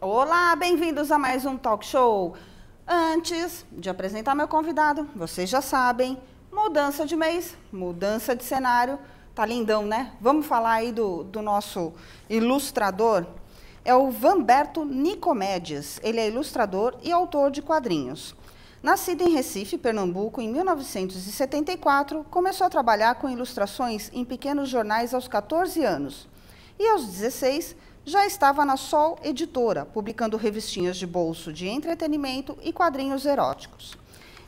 Olá, bem-vindos a mais um talk show. Antes de apresentar meu convidado, vocês já sabem, mudança de mês, mudança de cenário. Tá lindão, né? Vamos falar aí do nosso ilustrador. É o Vanberto Nicomedes. Ele é ilustrador e autor de quadrinhos. Nascido em Recife, Pernambuco, em 1974, começou a trabalhar com ilustrações em pequenos jornais aos 14 anos. E aos 16, já estava na Sol Editora, publicando revistinhas de bolso de entretenimento e quadrinhos eróticos.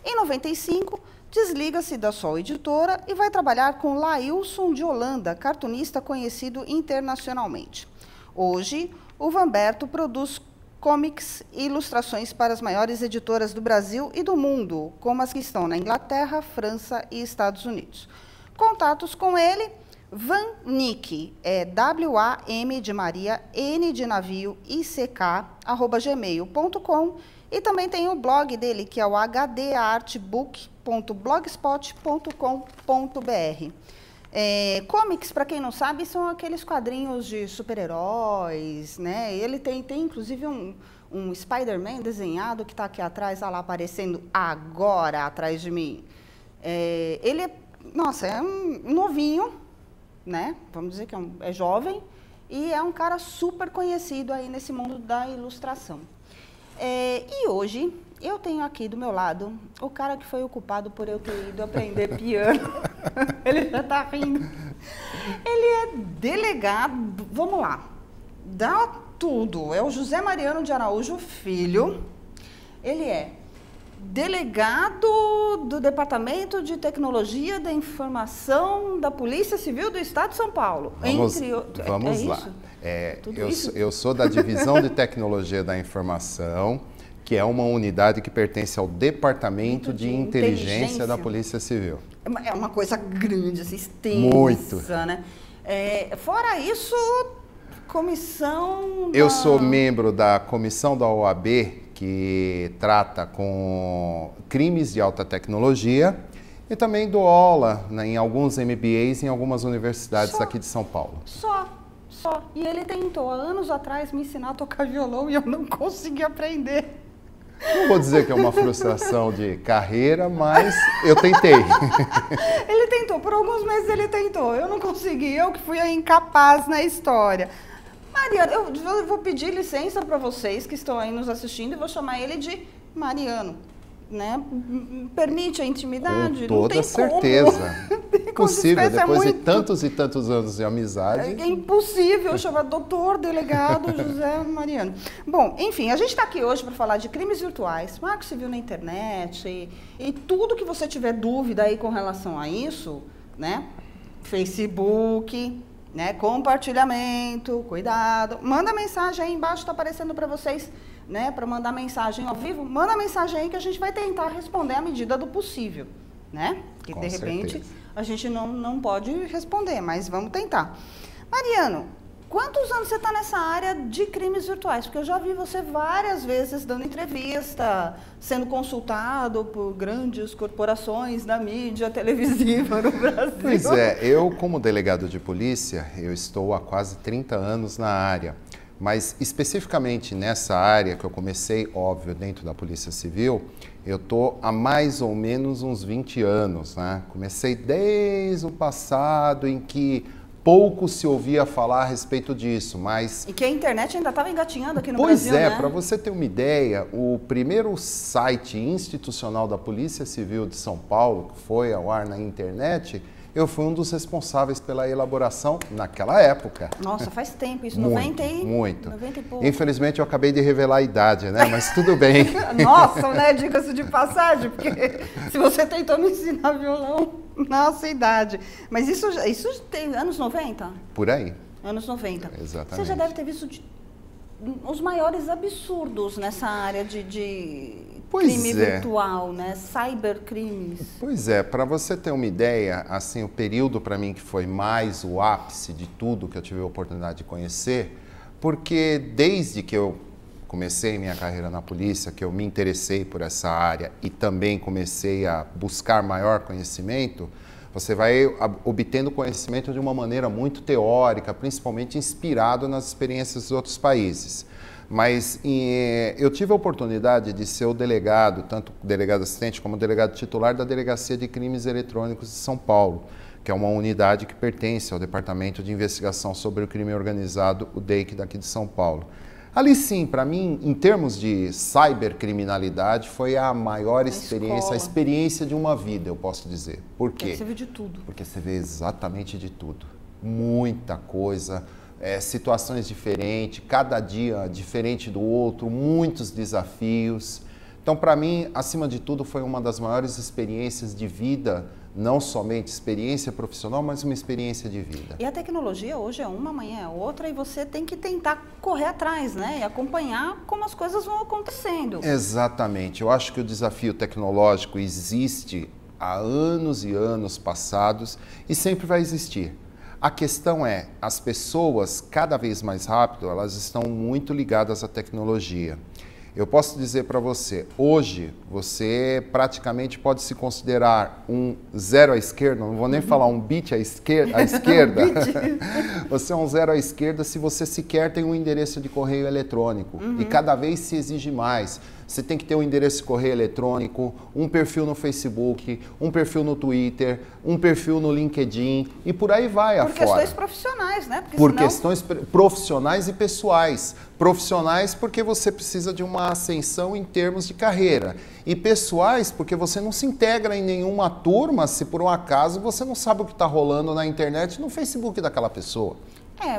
Em 95, desliga-se da Sol Editora e vai trabalhar com Lailson de Holanda, cartunista conhecido internacionalmente. Hoje, o Vanberto produz comics e ilustrações para as maiores editoras do Brasil e do mundo, como as que estão na Inglaterra, França e Estados Unidos. Contatos com ele, Vannick, é W-A-M de Maria, N de navio, I-C-K, @gmail.com, e também tem o blog dele, que é o hdartbook.blogspot.com.br. Comics, para quem não sabe, são aqueles quadrinhos de super-heróis, né? Ele tem inclusive um Spider-Man desenhado que está aqui atrás, olha lá, aparecendo agora atrás de mim. Ele é um novinho, né? Vamos dizer que é jovem, e é um cara super conhecido aí nesse mundo da ilustração. E hoje eu tenho aqui do meu lado o cara que foi o culpado por eu ter ido aprender piano. Ele já está rindo. Ele é delegado, vamos lá, dá tudo. É o José Mariano de Araújo Filho. Ele é delegado do Departamento de Tecnologia da Informação da Polícia Civil do Estado de São Paulo. Vamos lá. Eu sou da Divisão de Tecnologia da Informação, que é uma unidade que pertence ao Departamento de Inteligência da Polícia Civil. É uma coisa grande, assim, extensa, muito, né? Fora isso, comissão... Eu sou membro da comissão da OAB, que trata com crimes de alta tecnologia, e também dou aula em alguns MBAs em algumas universidades aqui de São Paulo. Só. E ele tentou, há anos atrás, me ensinar a tocar violão e eu não consegui aprender. Não vou dizer que é uma frustração de carreira, mas eu tentei. Ele tentou, por alguns meses ele tentou, eu não consegui, eu que fui a incapaz na história. Mariano, eu vou pedir licença para vocês que estão aí nos assistindo e vou chamar ele de Mariano, né? Permite a intimidade? Com toda não tem certeza. Impossível, depois de tantos e tantos anos de amizade. É impossível chamar doutor, delegado José Mariano. Bom, enfim, a gente está aqui hoje para falar de crimes virtuais, marco civil na internet e tudo que você tiver dúvida aí com relação a isso, né? Facebook, né? Compartilhamento, cuidado. Manda mensagem aí embaixo, está aparecendo para vocês, né? Para mandar mensagem ao vivo, manda mensagem aí que a gente vai tentar responder à medida do possível, né? Que de repente a gente não pode responder, mas vamos tentar. Mariano, quantos anos você está nessa área de crimes virtuais? Porque eu já vi você várias vezes dando entrevista, sendo consultado por grandes corporações da mídia televisiva no Brasil. Pois é, eu como delegado de polícia, eu estou há quase 30 anos na área. Mas especificamente nessa área que eu comecei, óbvio, dentro da Polícia Civil, eu estou há mais ou menos uns 20 anos, né? Comecei desde o passado em que pouco se ouvia falar a respeito disso, mas... E que a internet ainda estava engatinhando aqui no Brasil, né? Pois para você ter uma ideia, o primeiro site institucional da Polícia Civil de São Paulo, que foi ao ar na internet, eu fui um dos responsáveis pela elaboração naquela época. Nossa, faz tempo isso, muito. 90 e pouco. Infelizmente eu acabei de revelar a idade, né? Mas tudo bem. Nossa, né? Diga-se de passagem, porque se você tentou me ensinar violão, nossa idade. Mas isso tem anos 90? Por aí. Anos 90. Exatamente. Você já deve ter visto os maiores absurdos nessa área de crime virtual, né? Cybercrimes. Pois é, para você ter uma ideia, assim, o período para mim que foi mais o ápice de tudo que eu tive a oportunidade de conhecer, porque desde que eu comecei minha carreira na polícia, que eu me interessei por essa área e também comecei a buscar maior conhecimento, você vai obtendo conhecimento de uma maneira muito teórica, principalmente inspirado nas experiências dos outros países. Mas eu tive a oportunidade de ser o delegado, tanto delegado assistente como delegado titular da Delegacia de Crimes Eletrônicos de São Paulo, que é uma unidade que pertence ao Departamento de Investigação sobre o Crime Organizado, o DEIC, daqui de São Paulo. Ali sim, para mim, em termos de cybercriminalidade, foi a maior experiência, a experiência de uma vida, eu posso dizer. Por quê? Porque você vê de tudo. Porque você vê exatamente de tudo. Muita coisa, situações diferentes, cada dia diferente do outro, muitos desafios. Então, para mim, acima de tudo, foi uma das maiores experiências de vida, não somente experiência profissional, mas uma experiência de vida. E a tecnologia hoje é uma, amanhã é outra, e você tem que tentar correr atrás, né? E acompanhar como as coisas vão acontecendo. Exatamente. Eu acho que o desafio tecnológico existe há anos e anos passados e sempre vai existir. A questão é, as pessoas, cada vez mais rápido, elas estão muito ligadas à tecnologia. Eu posso dizer para você, hoje você praticamente pode se considerar um zero à esquerda, não vou nem falar um bit à esquerda. Você é um zero à esquerda se você sequer tem um endereço de correio eletrônico. E cada vez se exige mais. Você tem que ter um endereço de correio eletrônico, um perfil no Facebook, um perfil no Twitter, um perfil no LinkedIn e por aí vai afora. Por questões profissionais, né? Porque por senão... questões profissionais e pessoais. Profissionais porque você precisa de uma ascensão em termos de carreira. E pessoais porque você não se integra em nenhuma turma se por um acaso você não sabe o que está rolando na internet no Facebook daquela pessoa.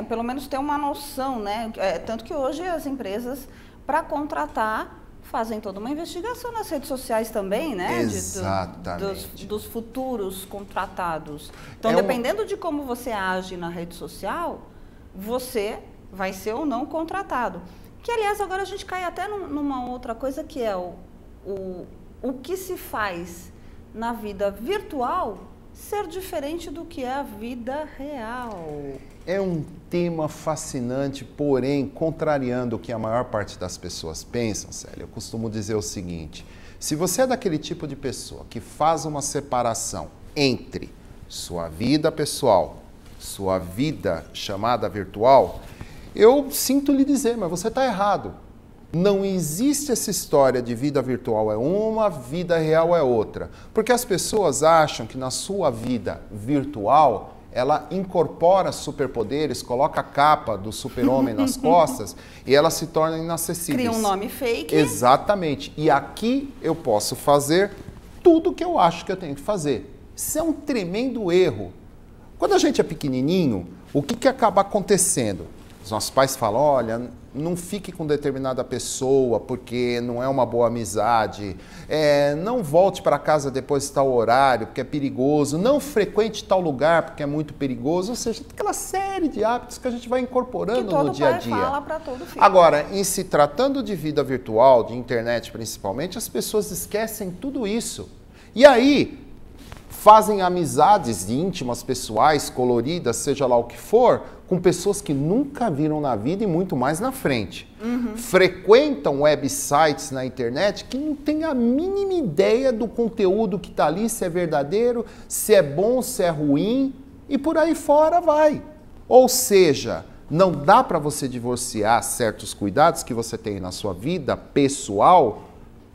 Pelo menos ter uma noção, né? Tanto que hoje as empresas, para contratar, fazem toda uma investigação nas redes sociais também, né? Exatamente. Dos futuros contratados. Então, dependendo de como você age na rede social, você vai ser ou não contratado. Que, aliás, agora a gente cai até numa outra coisa que é o que se faz na vida virtual ser diferente do que é a vida real. É um tema fascinante, porém, contrariando o que a maior parte das pessoas pensam, Célia, eu costumo dizer o seguinte: se você é daquele tipo de pessoa que faz uma separação entre sua vida pessoal, sua vida chamada virtual, eu sinto lhe dizer, mas você está errado. Não existe essa história de vida virtual é uma, vida real é outra. Porque as pessoas acham que na sua vida virtual ela incorpora superpoderes, coloca a capa do super-homem nas costas e ela se torna inacessível. Cria um nome fake. Exatamente. E aqui eu posso fazer tudo o que eu acho que eu tenho que fazer. Isso é um tremendo erro. Quando a gente é pequenininho, o que acaba acontecendo? Os nossos pais falam, olha, não fique com determinada pessoa porque não é uma boa amizade, não volte para casa depois de tal horário porque é perigoso, não frequente tal lugar porque é muito perigoso, ou seja, aquela série de hábitos que a gente vai incorporando no dia a dia. Que todo pai fala para todo filho. Agora, em se tratando de vida virtual, de internet principalmente, as pessoas esquecem tudo isso. E aí, fazem amizades íntimas, pessoais, coloridas, seja lá o que for, com pessoas que nunca viram na vida e muito mais na frente. Frequentam websites na internet que não têm a mínima ideia do conteúdo que está ali, se é verdadeiro, se é bom, se é ruim, e por aí fora vai. Ou seja, não dá para você divorciar certos cuidados que você tem na sua vida pessoal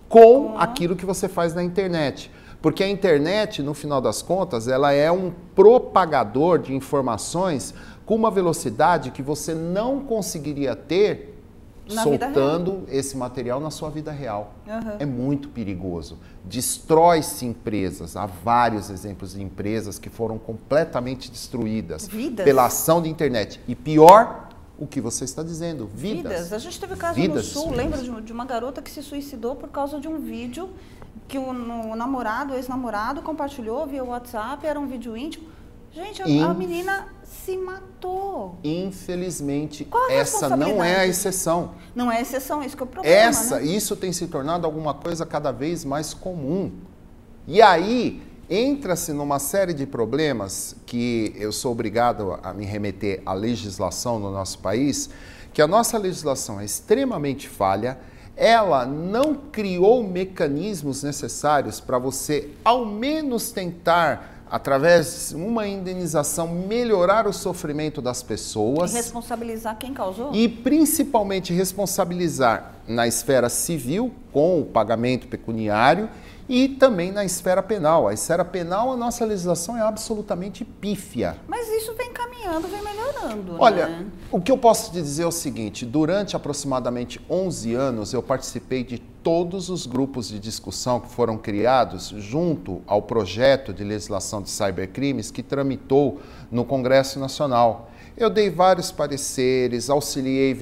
com aquilo que você faz na internet. Porque a internet, no final das contas, ela é um propagador de informações com uma velocidade que você não conseguiria ter soltando esse material na sua vida real. É muito perigoso. Destrói-se empresas. Há vários exemplos de empresas que foram completamente destruídas pela ação de internet. E pior, o que você está dizendo, vidas. A gente teve caso no Sul, lembra de uma garota que se suicidou por causa de um vídeo que o namorado, o ex-namorado, compartilhou via WhatsApp, era um vídeo íntimo. Gente, a menina se matou. Infelizmente, essa não é a exceção. Não é a exceção, isso que é o problema, né? Isso tem se tornado alguma coisa cada vez mais comum. E aí, entra-se numa série de problemas que eu sou obrigado a me remeter à legislação no nosso país, que a nossa legislação é extremamente falha, ela não criou mecanismos necessários para você, ao menos, tentar através de uma indenização, melhorar o sofrimento das pessoas. E responsabilizar quem causou? E principalmente responsabilizar na esfera civil, com o pagamento pecuniário, e também na esfera penal. A esfera penal, a nossa legislação é absolutamente pífia. Mas isso vem caminhando, vem melhorando. Olha, né? O que eu posso te dizer é o seguinte, durante aproximadamente 11 anos eu participei de todos os grupos de discussão que foram criados junto ao projeto de legislação de cybercrimes que tramitou no Congresso Nacional. Eu dei vários pareceres, auxiliei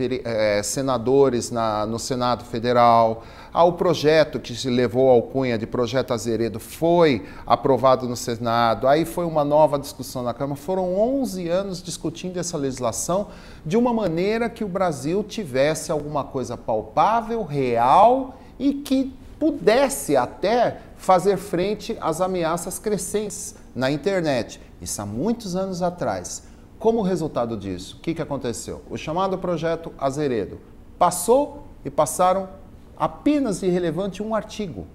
senadores no Senado Federal. O projeto que se levou à alcunha de Projeto Azeredo foi aprovado no Senado. Aí foi uma nova discussão na Câmara. Foram 11 anos discutindo essa legislação de uma maneira que o Brasil tivesse alguma coisa palpável, real e que pudesse até fazer frente às ameaças crescentes na internet. Isso há muitos anos atrás. Como resultado disso, o que aconteceu? O chamado Projeto Azeredo passou e passaram apenas de irrelevante um artigo.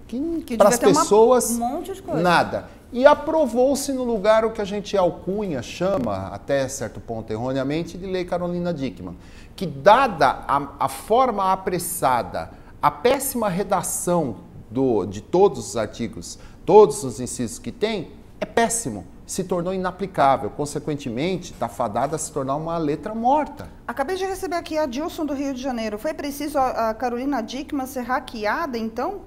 Que para as pessoas, um monte de coisa. Nada. E aprovou-se no lugar o que a gente alcunha, chama, até certo ponto erroneamente, de Lei Carolina Dickmann, que dada a forma apressada, a péssima redação de todos os artigos, todos os incisos que tem, é péssimo. Se tornou inaplicável, consequentemente, está fadada a se tornar uma letra morta. Acabei de receber aqui a Dilson do Rio de Janeiro. Foi preciso a Carolina Dickmann ser hackeada, então?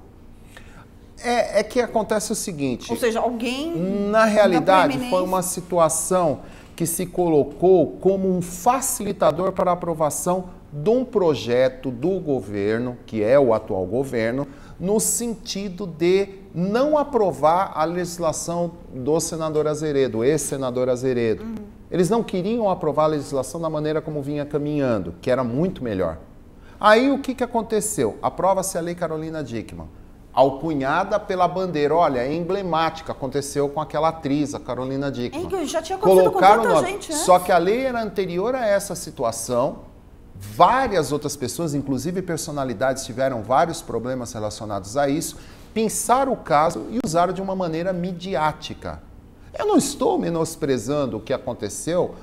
É que acontece o seguinte... Ou seja, alguém... Na realidade, foi uma situação que se colocou como um facilitador para a aprovação de um projeto do governo, que é o atual governo, no sentido de não aprovar a legislação do senador Azeredo, ex-senador Azeredo. Eles não queriam aprovar a legislação da maneira como vinha caminhando, que era muito melhor. Aí o que aconteceu? Aprova-se a Lei Carolina Dickmann, alcunhada pela bandeira. Olha, é emblemática, aconteceu com aquela atriz, a Carolina Dickmann. Que já tinha acontecido com tanta gente, né? Só que a lei era anterior a essa situação. Várias outras pessoas, inclusive personalidades, tiveram vários problemas relacionados a isso, pensaram o caso e usaram de uma maneira midiática. Eu não estou menosprezando o que aconteceu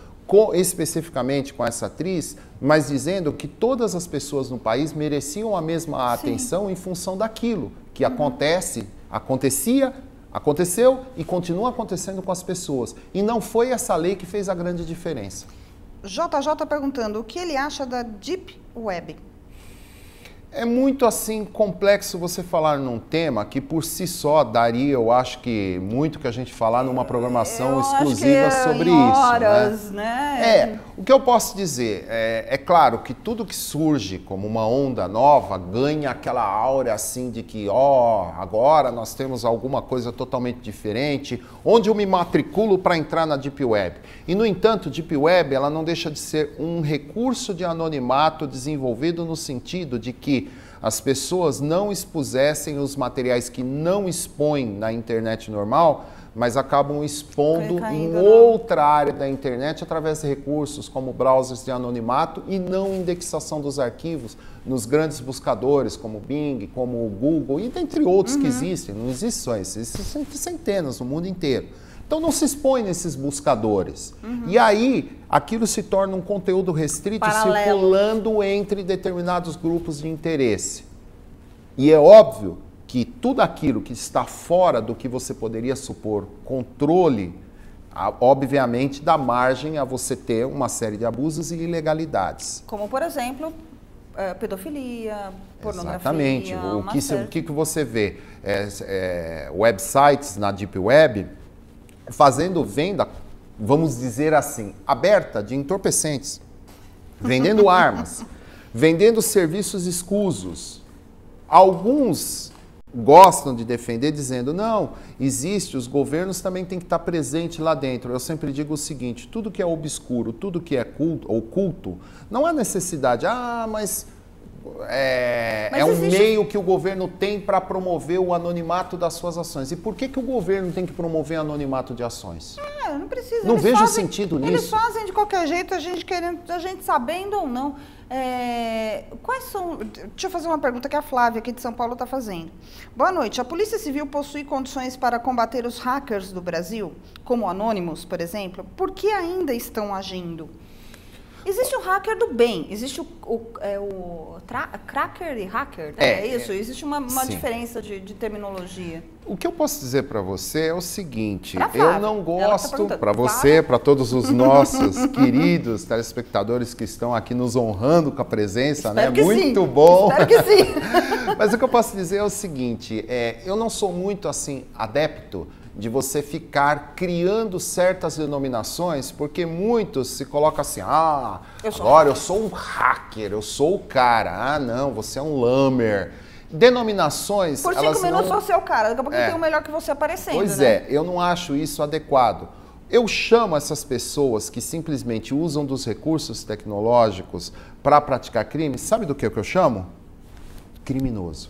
especificamente com essa atriz, mas dizendo que todas as pessoas no país mereciam a mesma atenção em função daquilo que aconteceu e continua acontecendo com as pessoas. E não foi essa lei que fez a grande diferença. JJ perguntando, o que ele acha da Deep Web? É muito assim complexo você falar num tema que por si só daria, eu acho que muito que a gente falar numa programação exclusiva sobre horas, isso, né? O que eu posso dizer é claro que tudo que surge como uma onda nova ganha aquela áurea assim de que agora nós temos alguma coisa totalmente diferente, onde eu me matriculo para entrar na Deep Web. E no entanto, Deep Web ela não deixa de ser um recurso de anonimato desenvolvido no sentido de que as pessoas não expusessem os materiais que não expõem na internet normal, mas acabam expondo em outra área da internet através de recursos como browsers de anonimato e não indexação dos arquivos nos grandes buscadores como o Bing, como o Google e dentre outros que existem. Não existem só esses, existem centenas no mundo inteiro. Então não se expõe nesses buscadores. E aí aquilo se torna um conteúdo restrito circulando entre determinados grupos de interesse. E é óbvio que tudo aquilo que está fora do que você poderia supor controle, obviamente dá margem a você ter uma série de abusos e ilegalidades. Como, por exemplo, pedofilia, pornografia... Exatamente. O que você vê? Websites na Deep Web fazendo venda, vamos dizer assim, aberta de entorpecentes, vendendo armas, vendendo serviços escusos. Alguns gostam de defender dizendo, não, os governos também têm que estar presentes lá dentro. Eu sempre digo o seguinte, tudo que é obscuro, tudo que é oculto, não há necessidade, mas é um meio que o governo tem para promover o anonimato das suas ações. E por que o governo tem que promover anonimato de ações? Não precisa. Não vejo sentido nisso. Eles fazem de qualquer jeito, a gente sabendo ou não. Quais são... Deixa eu fazer uma pergunta que a Flávia, aqui de São Paulo, está fazendo. Boa noite. A Polícia Civil possui condições para combater os hackers do Brasil, como Anonymous, por exemplo? Por que ainda estão agindo? Existe o hacker do bem, existe o cracker e hacker, né? É isso, existe uma diferença de terminologia. O que eu posso dizer para você é o seguinte, eu não gosto, para você, para todos os nossos queridos telespectadores que estão aqui nos honrando com a presença, Espero né? Que muito sim. bom. Espero que sim. Mas o que eu posso dizer é o seguinte, eu não sou muito assim adepto de você ficar criando certas denominações, porque muitos se colocam assim, agora eu sou um hacker, eu sou o cara, não, você é um lamer. Denominações... Por 5 minutos você é o cara, daqui a pouco tem o melhor que você aparecendo, Pois né? eu não acho isso adequado. Eu chamo essas pessoas que simplesmente usam dos recursos tecnológicos para praticar crimes, sabe do que eu chamo? Criminoso.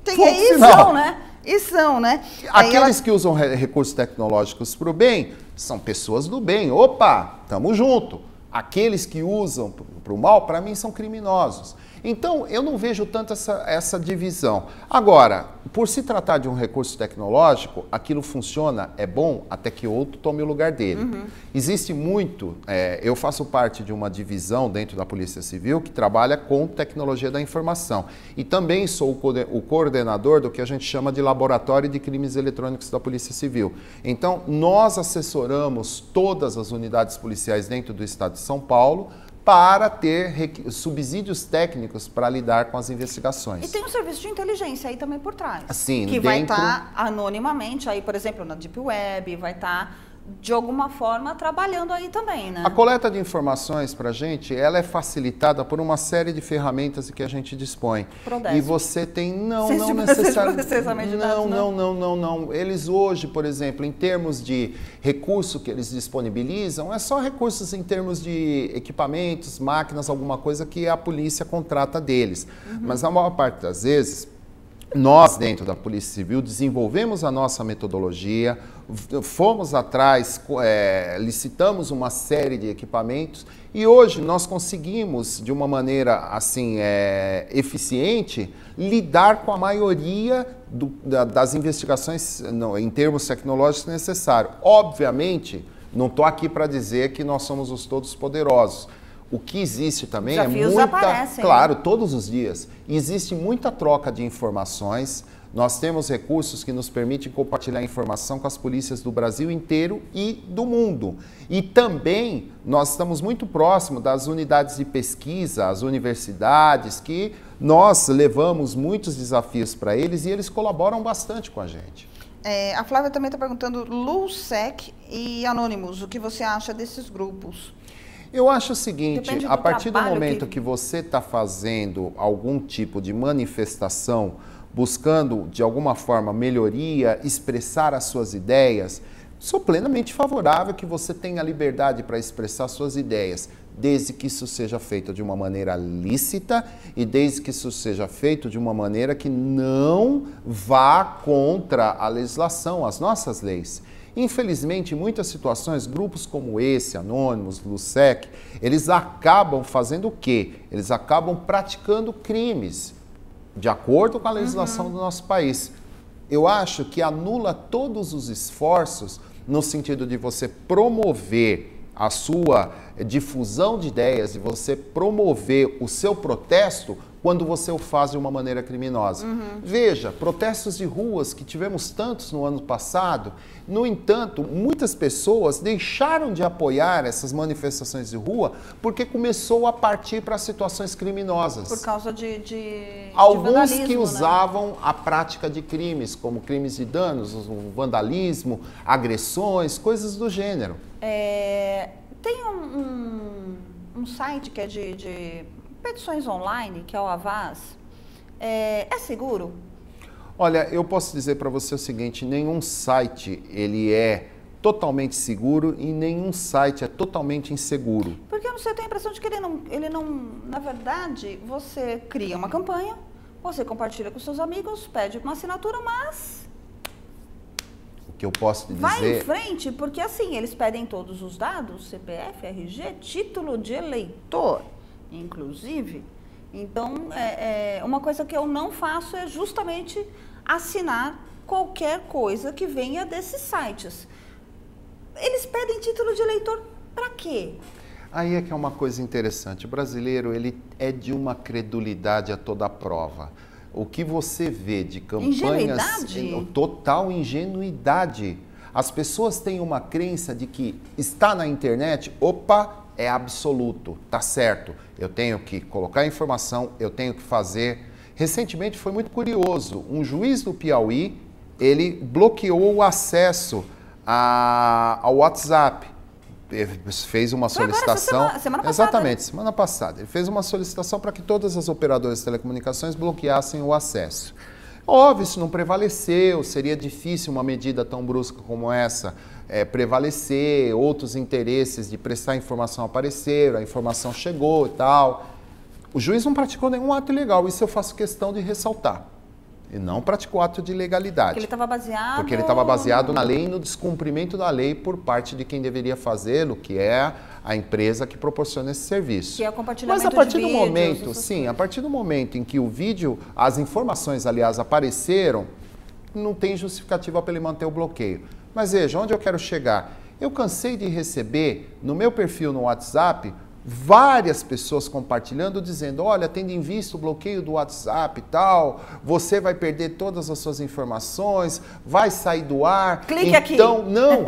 E são, né? E são, né? Aqueles que usam recursos tecnológicos para o bem são pessoas do bem. Opa, tamo junto. Aqueles que usam para o mal, para mim, são criminosos. Então, eu não vejo tanto essa divisão. Agora, por se tratar de um recurso tecnológico, aquilo funciona, é bom, até que outro tome o lugar dele. Existe muito, eu faço parte de uma divisão dentro da Polícia Civil que trabalha com tecnologia da informação. E também sou o coordenador do que a gente chama de Laboratório de Crimes Eletrônicos da Polícia Civil. Então, nós assessoramos todas as unidades policiais dentro do estado de São Paulo, para ter subsídios técnicos para lidar com as investigações. E tem um serviço de inteligência aí também por trás. Sim, que vai estar anonimamente aí, por exemplo, na Deep Web, vai estar de alguma forma trabalhando aí também, né? A coleta de informações para a gente, ela é facilitada por uma série de ferramentas que a gente dispõe. Prodesp. E você tem, não necessariamente. Não. Eles hoje, por exemplo, em termos de recurso que eles disponibilizam, é só recursos em termos de equipamentos, máquinas, alguma coisa que a polícia contrata deles. Mas na maior parte das vezes, nós, dentro da Polícia Civil, desenvolvemos a nossa metodologia, fomos atrás, licitamos uma série de equipamentos e hoje nós conseguimos, de uma maneira assim eficiente, lidar com a maioria das investigações em termos tecnológicos necessários. Obviamente, não estou aqui para dizer que nós somos os todos poderosos. O que existe também desafios aparecem, claro, todos os dias. Existe muita troca de informações. Nós temos recursos que nos permitem compartilhar informação com as polícias do Brasil inteiro e do mundo. E também nós estamos muito próximos das unidades de pesquisa, as universidades, que nós levamos muitos desafios para eles e eles colaboram bastante com a gente. A Flávia também está perguntando, LulzSec e Anonymous, o que você acha desses grupos? Eu acho o seguinte, a partir do momento que você está fazendo algum tipo de manifestação, buscando de alguma forma melhoria, expressar as suas ideias, sou plenamente favorável que você tenha liberdade para expressar suas ideias, desde que isso seja feito de uma maneira lícita e desde que isso seja feito de uma maneira que não vá contra a legislação, as nossas leis. Infelizmente, em muitas situações, grupos como esse, Anonymous, LulzSec, eles acabam fazendo o quê? Eles acabam praticando crimes, de acordo com a legislação do nosso país. Eu acho que anula todos os esforços no sentido de você promover a sua difusão de ideias, de você promover o seu protesto quando você o faz de uma maneira criminosa. Veja, protestos de ruas que tivemos tantos no ano passado, no entanto, muitas pessoas deixaram de apoiar essas manifestações de rua porque começou a partir para situações criminosas. Por causa de alguns que né? usavam a prática de crimes, como crimes de danos, o vandalismo, agressões, coisas do gênero. Tem um site que é de petições online, que é o Havaz. É seguro? Olha, eu posso dizer para você o seguinte, nenhum site ele é totalmente seguro e nenhum site é totalmente inseguro. Porque você tem a impressão de que ele não, na verdade, você cria uma campanha, você compartilha com seus amigos, pede uma assinatura, mas O que eu posso te dizer... vai em frente, porque assim, eles pedem todos os dados, CPF, RG, título de eleitor, inclusive. Então, uma coisa que eu não faço é justamente assinar qualquer coisa que venha desses sites. Eles pedem título de eleitor para quê? Aí é que é uma coisa interessante. O brasileiro, ele é de uma credulidade a toda prova. O que você vê de campanhas... Ingenuidade? Total ingenuidade. As pessoas têm uma crença de que está na internet, opa, é absoluto, tá certo. Eu tenho que colocar informação, eu tenho que fazer. Recentemente foi muito curioso. Um juiz do Piauí, ele bloqueou o acesso ao WhatsApp. Ele fez uma solicitação. Semana passada. Exatamente, semana passada. Ele fez uma solicitação para que todas as operadoras de telecomunicações bloqueassem o acesso. Óbvio, isso não prevaleceu, seria difícil uma medida tão brusca como essa prevalecer, outros interesses de prestar informação apareceram, a informação chegou e tal. O juiz não praticou nenhum ato ilegal, isso eu faço questão de ressaltar. E não praticou ato de ilegalidade. Porque ele estava baseado na lei e no descumprimento da lei por parte de quem deveria fazê-lo, que é a empresa que proporciona esse serviço. Que é o compartilhamento Mas a partir de do vídeos, momento, sim, a partir do momento em que o vídeo, as informações, aliás, apareceram, não tem justificativa para ele manter o bloqueio. Mas veja, onde eu quero chegar? Eu cansei de receber no meu perfil no WhatsApp várias pessoas compartilhando, dizendo, olha, tendo em vista o bloqueio do WhatsApp e tal, você vai perder todas as suas informações, vai sair do ar. Clique aqui. Então, não,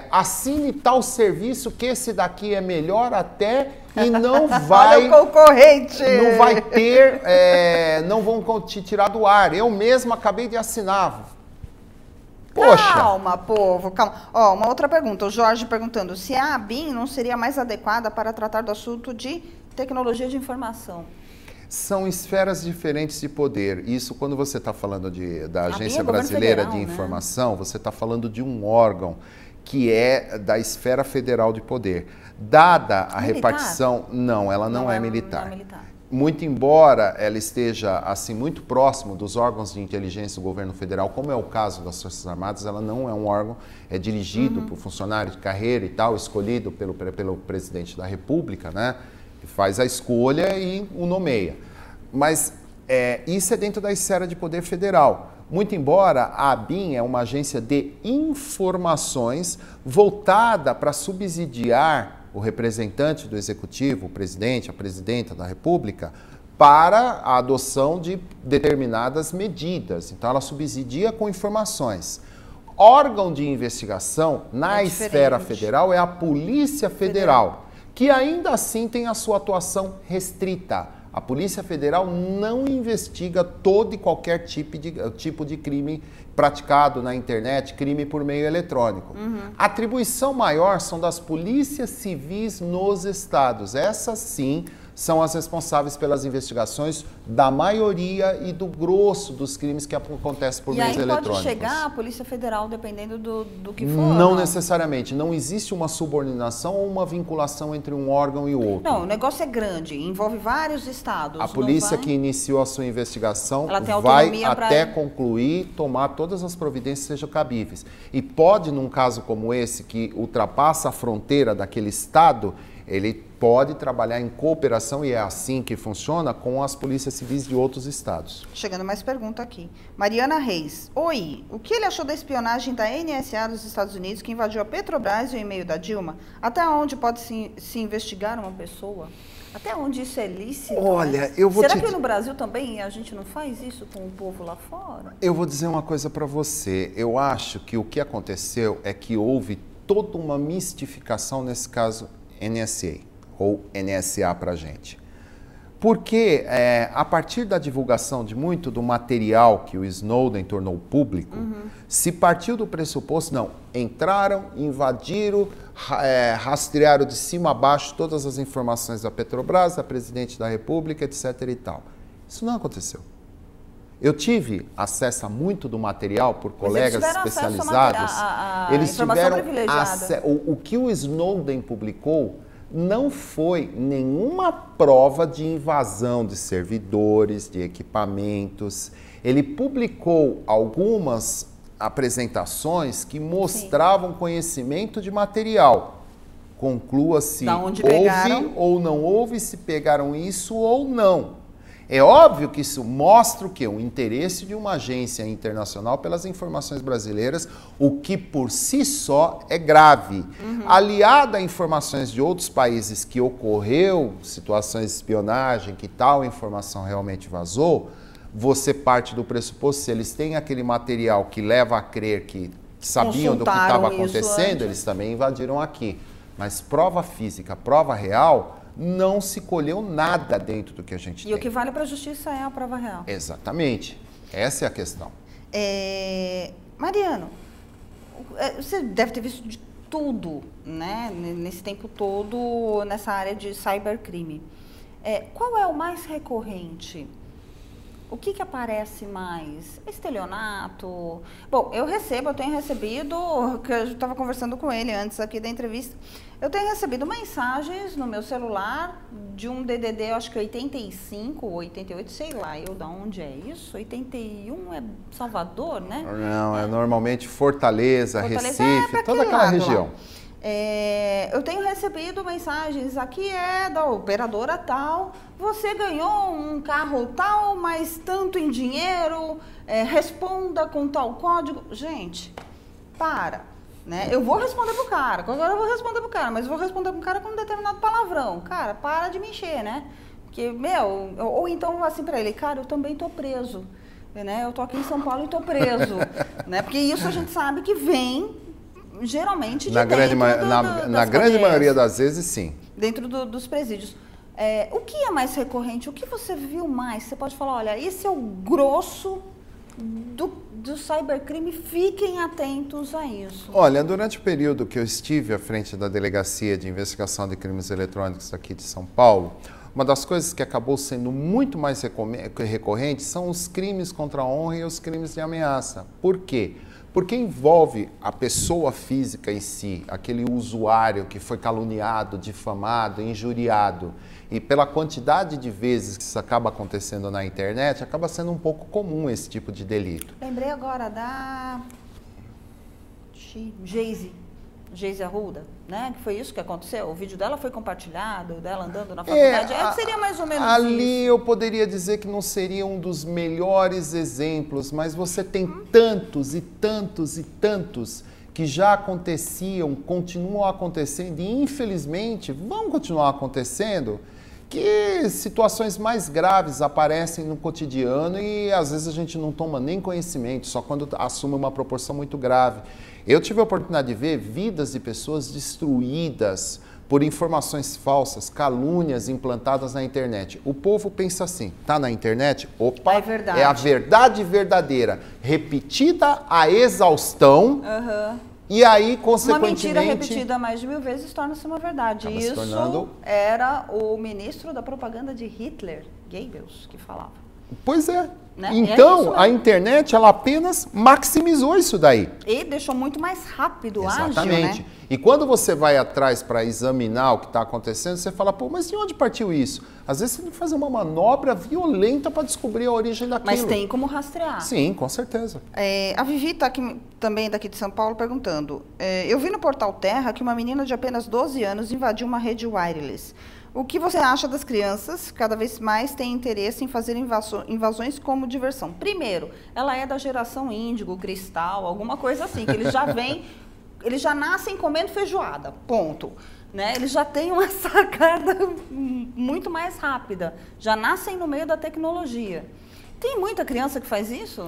assine tal serviço que esse daqui é melhor até e não vai... Olha o concorrente! Não vai ter, não vão te tirar do ar. Eu mesmo acabei de assinar. Poxa. Calma, povo, calma. Ó, uma outra pergunta. O Jorge perguntando se a ABIN não seria mais adequada para tratar do assunto de tecnologia de informação. São esferas diferentes de poder. Isso, quando você está falando da Agência Brasileira de Informação, você está falando de um órgão que é da esfera federal de poder. Dada a repartição... Não, ela não é militar. Não é militar. Muito embora ela esteja assim muito próximo dos órgãos de inteligência do governo federal, como é o caso das Forças Armadas, ela não é um órgão, é dirigido por funcionário de carreira e tal, escolhido pelo presidente da República, né? Que faz a escolha e o nomeia. Mas isso é dentro da esfera de poder federal. Muito embora a ABIN é uma agência de informações voltada para subsidiar o representante do executivo, o presidente, a presidenta da República, para a adoção de determinadas medidas. Então, ela subsidia com informações. Órgão de investigação na esfera federal é a Polícia Federal, que ainda assim tem a sua atuação restrita. A Polícia Federal não investiga todo e qualquer tipo de crime praticado na internet, crime por meio eletrônico. A atribuição maior são das polícias civis nos estados. Essas sim são as responsáveis pelas investigações da maioria e do grosso dos crimes que acontecem por meios eletrônicos. E aí pode chegar a Polícia Federal, dependendo do que for? Não necessariamente. Não existe uma subordinação ou uma vinculação entre um órgão e o outro. Não, o negócio é grande, envolve vários estados. A polícia que iniciou a sua investigação vai até concluir, tomar todas as providências que sejam cabíveis. E pode, num caso como esse, que ultrapassa a fronteira daquele estado, ele pode trabalhar em cooperação, e é assim que funciona, com as polícias civis de outros estados. Chegando mais pergunta aqui. Mariana Reis. Oi, o que ele achou da espionagem da NSA dos Estados Unidos que invadiu a Petrobras e o e-mail da Dilma? Até onde pode se investigar uma pessoa? Até onde isso é lícito? Olha, eu vou Será que no Brasil também a gente não faz isso com o povo lá fora? Eu vou dizer uma coisa para você. Eu acho que o que aconteceu é que houve toda uma mistificação nesse caso NSA, ou NSA para a gente. Porque a partir da divulgação de muito do material que o Snowden tornou público, se partiu do pressuposto, não, entraram, invadiram, rastrearam de cima a baixo todas as informações da Petrobras, da Presidente da República, etc. e tal. Isso não aconteceu. Eu tive acesso a muito do material por colegas especializados. Eles tiveram acesso. O que o Snowden publicou não foi nenhuma prova de invasão de servidores, de equipamentos. Ele publicou algumas apresentações que mostravam conhecimento de material. Conclua se houve ou não houve, se pegaram isso ou não. É óbvio que isso mostra o quê? O interesse de uma agência internacional pelas informações brasileiras, o que por si só é grave. Aliado a informações de outros países que ocorreu, situações de espionagem, que tal informação realmente vazou, você parte do pressuposto, se eles têm aquele material que leva a crer que sabiam do que estava acontecendo, eles também invadiram aqui. Mas prova física, prova real, não se colheu nada dentro do que a gente tem. E o que vale para a justiça é a prova real. Exatamente. Essa é a questão. Mariano, você deve ter visto de tudo, né, nesse tempo todo, nessa área de cybercrime. Qual é o mais recorrente? O que aparece mais? Estelionato? Bom, eu tenho recebido, que eu estava conversando com ele antes aqui da entrevista, eu tenho recebido mensagens no meu celular de um DDD, acho que 85, 88, sei lá, da onde é isso? 81 é Salvador, né? Não, é normalmente Fortaleza, Recife, toda aquela região. Eu tenho recebido mensagens, aqui é da operadora tal, você ganhou um carro tal, mas tanto em dinheiro, responda com tal código. Gente, para, né? Eu vou responder pro cara, agora eu vou responder pro cara, mas eu vou responder pro cara com um determinado palavrão. Cara, para de mexer, né? Porque, ou então assim pra ele, cara, eu também tô preso, né? Eu tô aqui em São Paulo e tô preso, né? Porque isso a gente sabe que vem geralmente na grande maioria das vezes, sim. Dentro dos presídios. O que é mais recorrente? O que você viu mais? Você pode falar, olha, esse é o grosso do cybercrime, fiquem atentos a isso. Olha, durante o período que eu estive à frente da Delegacia de Investigação de Crimes Eletrônicos aqui de São Paulo, uma das coisas que acabou sendo muito mais recorrente são os crimes contra a honra e os crimes de ameaça. Por quê? Porque envolve a pessoa física em si, aquele usuário que foi caluniado, difamado, injuriado. E pela quantidade de vezes que isso acaba acontecendo na internet, acaba sendo um pouco comum esse tipo de delito. Lembrei agora da Geise Arruda, né? Que foi isso que aconteceu. O vídeo dela foi compartilhado, dela andando na faculdade. Seria mais ou menos ali isso. Eu poderia dizer que não seria um dos melhores exemplos, mas você tem tantos e tantos e tantos que já aconteciam, continuam acontecendo e infelizmente vão continuar acontecendo, que situações mais graves aparecem no cotidiano e às vezes a gente não toma nem conhecimento, só quando assume uma proporção muito grave. Eu tive a oportunidade de ver vidas de pessoas destruídas por informações falsas, calúnias implantadas na internet. O povo pensa assim, tá na internet? Opa, é a verdade verdadeira, repetida à exaustão. E aí, consequentemente... Uma mentira repetida mais de 1000 vezes torna-se uma verdade. Isso era o ministro da propaganda de Hitler, Goebbels, que falava. Pois é. Né? Então, a internet, ela apenas maximizou isso daí. E deixou muito mais rápido, Exatamente. Ágil, né? E quando você vai atrás para examinar o que está acontecendo, você fala, pô, mas de onde partiu isso? Às vezes você tem que fazer uma manobra violenta para descobrir a origem daquilo. Mas tem como rastrear. Sim, com certeza. A Vivi está aqui, também daqui de São Paulo, perguntando. Eu vi no Portal Terra que uma menina de apenas 12 anos invadiu uma rede wireless. O que você acha das crianças cada vez mais têm interesse em fazer invasões como diversão? Primeiro, ela é da geração índigo, cristal, alguma coisa assim, que eles já nascem comendo feijoada, ponto. Né? Eles já têm uma sacada muito mais rápida, já nascem no meio da tecnologia. Tem muita criança que faz isso?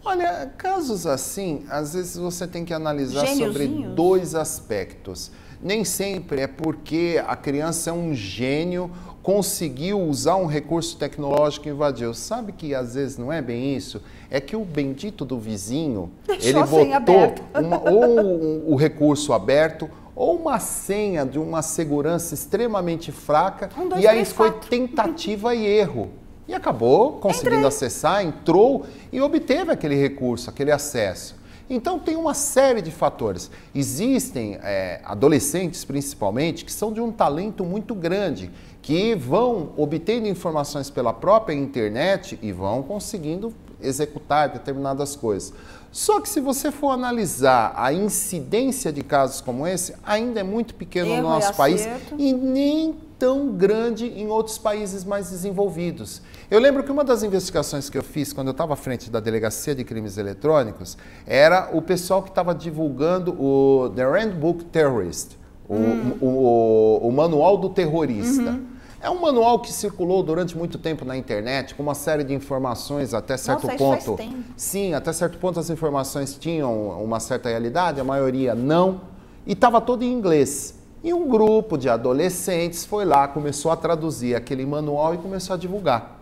Olha, casos assim, às vezes você tem que analisar sobre dois aspectos. Nem sempre é porque a criança é um gênio, conseguiu usar um recurso tecnológico e invadiu. Sabe que às vezes não é bem isso? É que o bendito do vizinho, ele botou ou o recurso aberto ou uma senha de uma segurança extremamente fraca e aí foi tentativa e erro. E acabou conseguindo acessar, entrou e obteve aquele recurso, aquele acesso. Então tem uma série de fatores. Existem adolescentes, principalmente, que são de um talento muito grande, que vão obtendo informações pela própria internet e vão conseguindo executar determinadas coisas. Só que se você for analisar a incidência de casos como esse, ainda é muito pequeno no nosso país e nem tão grande em outros países mais desenvolvidos. Eu lembro que uma das investigações que eu fiz quando eu estava à frente da Delegacia de Crimes Eletrônicos era o pessoal que estava divulgando o The Handbook Terrorist, o manual do terrorista. É um manual que circulou durante muito tempo na internet, com uma série de informações até certo ponto. Sim, até certo ponto as informações tinham uma certa realidade, a maioria não, e estava todo em inglês. E um grupo de adolescentes foi lá, começou a traduzir aquele manual e começou a divulgar.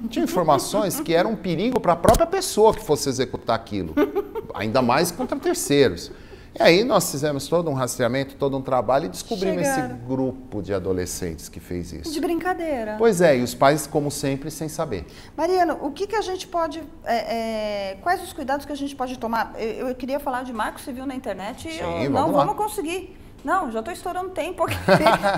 Tinha informações que eram um perigo para a própria pessoa que fosse executar aquilo, ainda mais contra terceiros. E aí nós fizemos todo um rastreamento, todo um trabalho e descobrimos esse grupo de adolescentes que fez isso. De brincadeira. Pois é, e os pais, como sempre, sem saber. Mariana, o que a gente pode... quais os cuidados que a gente pode tomar? Eu queria falar de marco civil na internet e não vamos conseguir. Não, já estou estourando tempo aqui.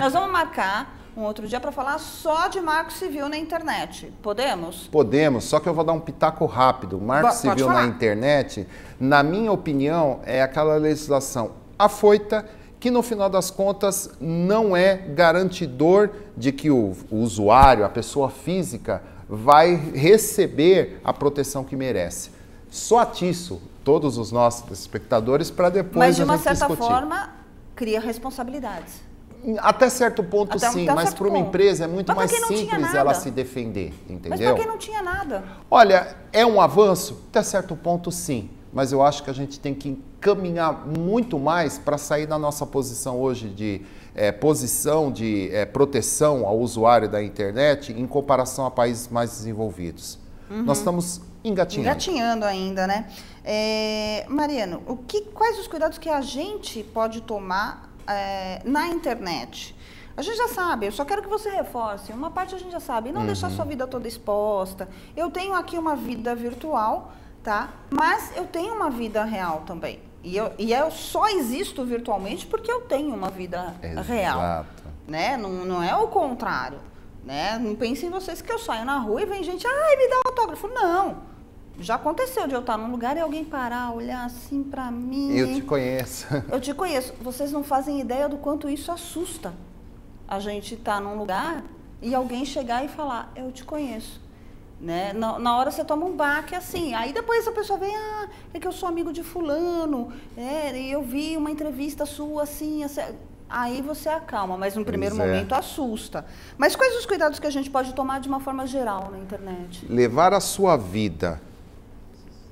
Nós vamos marcar um outro dia para falar só de marco civil na internet. Podemos? Podemos, só que eu vou dar um pitaco rápido. Marco civil na internet, na minha opinião, é aquela legislação afoita que, no final das contas, não é garantidor de que o usuário, a pessoa física, vai receber a proteção que merece. Só atiço todos os nossos espectadores para depois a gente discutir. Mas, de uma certa forma, cria responsabilidades. Até certo ponto, sim, mas para uma empresa é muito mais simples ela se defender, entendeu? Mas para quem não tinha nada? Olha, é um avanço? Até certo ponto, sim. Mas eu acho que a gente tem que caminhar muito mais para sair da nossa posição hoje de proteção ao usuário da internet em comparação a países mais desenvolvidos. Nós estamos engatinhando. Engatinhando ainda, né? Mariano, quais os cuidados que a gente pode tomar na internet? A gente já sabe, eu só quero que você reforce. Uma parte a gente já sabe, não deixar sua vida toda exposta. Eu tenho aqui uma vida virtual, tá? Mas eu tenho uma vida real também. E eu só existo virtualmente porque eu tenho uma vida real. Né? Não é o contrário. Né? Não pensem em vocês que eu saio na rua e vem gente, ai, me dá autógrafo. Não. Já aconteceu de eu estar num lugar e alguém parar, olhar assim pra mim. Eu te conheço. Eu te conheço. Vocês não fazem ideia do quanto isso assusta. A gente tá num lugar e alguém chegar e falar, eu te conheço. Né? Na hora você toma um baque assim. Aí depois a pessoa vem, é que eu sou amigo de fulano, e eu vi uma entrevista sua assim, assim. Aí você acalma, mas no primeiro momento assusta. Mas quais os cuidados que a gente pode tomar de uma forma geral na internet? Levar a sua vida,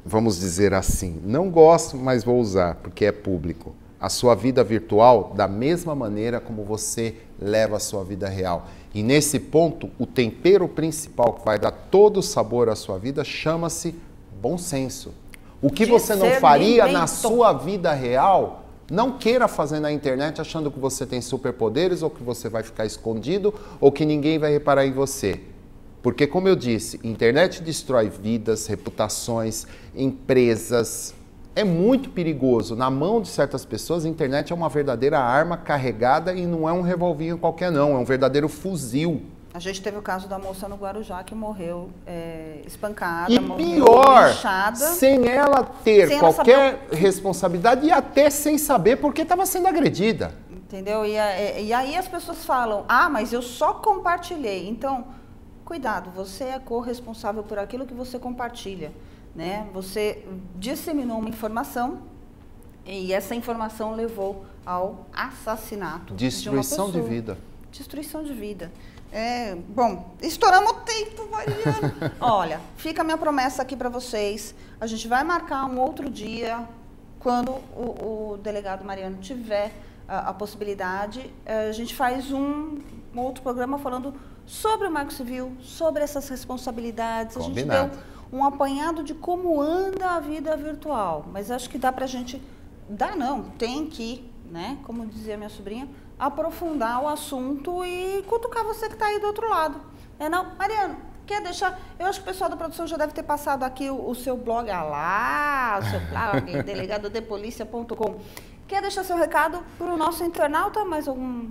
vamos dizer assim, não gosto, mas vou usar, porque é público, a sua vida virtual da mesma maneira como você leva a sua vida real. E nesse ponto, o tempero principal que vai dar todo o sabor à sua vida chama-se bom senso. O que você não faria na sua vida real, não queira fazer na internet achando que você tem superpoderes ou que você vai ficar escondido ou que ninguém vai reparar em você. Porque, como eu disse, internet destrói vidas, reputações, empresas. É muito perigoso. Na mão de certas pessoas, a internet é uma verdadeira arma carregada e não é um revolvinho qualquer, não. É um verdadeiro fuzil. A gente teve o caso da moça no Guarujá que morreu espancada, e morreu pior, linchada, sem ela ter qualquer responsabilidade e até sem saber porque estava sendo agredida. Entendeu? E aí as pessoas falam, mas eu só compartilhei. Então, cuidado, você é corresponsável por aquilo que você compartilha. Né? Você disseminou uma informação e essa informação levou ao assassinato Destruição de uma pessoa. De vida. Destruição de vida. Bom, estouramos o tempo, Mariana. Olha, fica a minha promessa aqui para vocês. A gente vai marcar um outro dia, quando o delegado Mariano tiver a possibilidade. A gente faz um outro programa falando sobre o Marco Civil, sobre essas responsabilidades. Combinado. A gente deu um apanhado de como anda a vida virtual. Mas acho que dá pra gente... tem que, né? Como dizia minha sobrinha, aprofundar o assunto e cutucar você que está aí do outro lado. Não, Mariano, Quer deixar... Eu acho que o pessoal da produção já deve ter passado aqui o seu blog, o seu blog, delegadodepolicia.com. Quer deixar seu recado para o nosso internauta? Mais algum...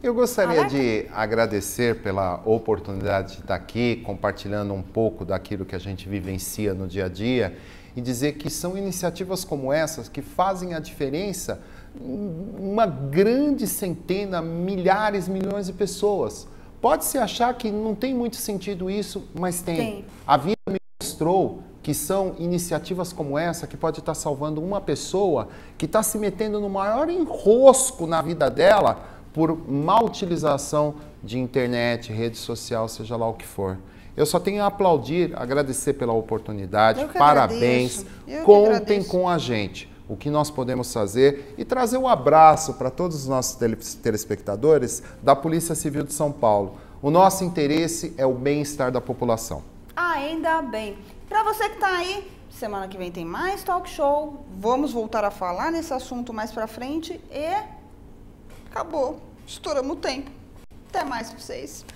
Eu gostaria de agradecer pela oportunidade de estar aqui, compartilhando um pouco daquilo que a gente vivencia no dia a dia e dizer que são iniciativas como essas que fazem a diferença em uma grande centena, milhares, milhões de pessoas. Pode-se achar que não tem muito sentido isso, mas tem. A vida me mostrou que são iniciativas como essa que pode estar salvando uma pessoa que está se metendo no maior enrosco na vida dela por má utilização de internet, rede social, seja lá o que for. Eu só tenho a aplaudir, agradecer pela oportunidade, parabéns, contem com a gente. O que nós podemos fazer e trazer um abraço para todos os nossos telespectadores da Polícia Civil de São Paulo. O nosso interesse é o bem-estar da população. Ainda bem. Para você que está aí, semana que vem tem mais talk show. Vamos voltar a falar nesse assunto mais para frente e acabou. Estouramos o tempo. Até mais para vocês.